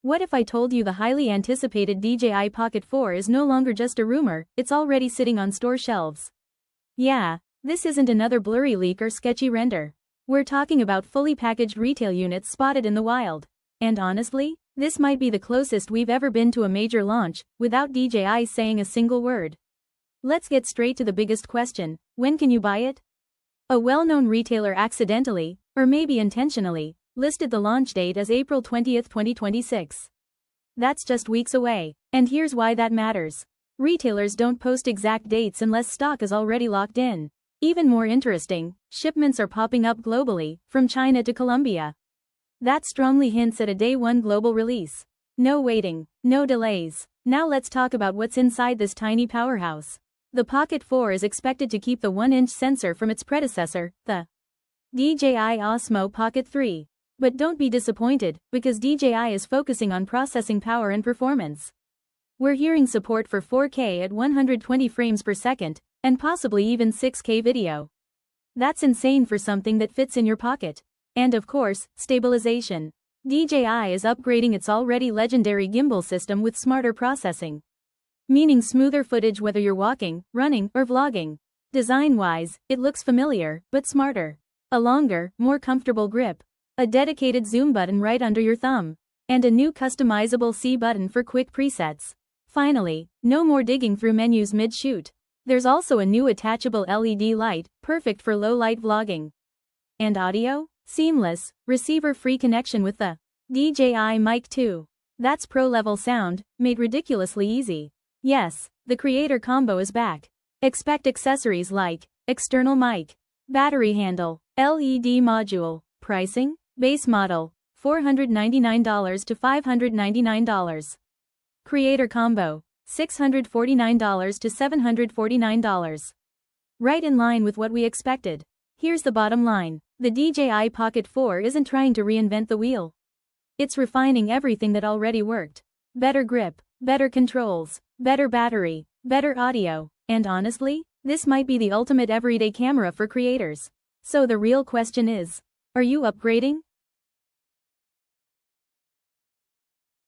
What if I told you the highly anticipated DJI Pocket 4 is no longer just a rumor, it's already sitting on store shelves? Yeah, this isn't another blurry leak or sketchy render. We're talking about fully packaged retail units spotted in the wild. And honestly, this might be the closest we've ever been to a major launch, without DJI saying a single word. Let's get straight to the biggest question: when can you buy it? A well-known retailer accidentally, or maybe intentionally, listed the launch date as April 20, 2026. That's just weeks away, and here's why that matters. Retailers don't post exact dates unless stock is already locked in. Even more interesting, shipments are popping up globally, from China to Colombia. That strongly hints at a day one global release. No waiting, no delays. Now let's talk about what's inside this tiny powerhouse. The Pocket 4 is expected to keep the 1-inch sensor from its predecessor, the DJI Osmo Pocket 3. But don't be disappointed, because DJI is focusing on processing power and performance. We're hearing support for 4K at 120 frames per second, and possibly even 6K video. That's insane for something that fits in your pocket. And of course, stabilization. DJI is upgrading its already legendary gimbal system with smarter processing, meaning smoother footage whether you're walking, running, or vlogging. Design-wise, it looks familiar, but smarter. A longer, more comfortable grip. A dedicated zoom button right under your thumb. And a new customizable C button for quick presets. Finally, no more digging through menus mid-shoot. There's also a new attachable LED light, perfect for low-light vlogging. And audio? Seamless, receiver-free connection with the DJI Mic 2. That's pro-level sound, made ridiculously easy. Yes, the creator combo is back. Expect accessories like external mic, battery handle, LED module. Pricing? Base model, $499 to $599. Creator combo, $649 to $749. Right in line with what we expected. Here's the bottom line: the DJI Pocket 4 isn't trying to reinvent the wheel. It's refining everything that already worked. Better grip, better controls, better battery, better audio, and honestly, this might be the ultimate everyday camera for creators. So the real question is, are you upgrading?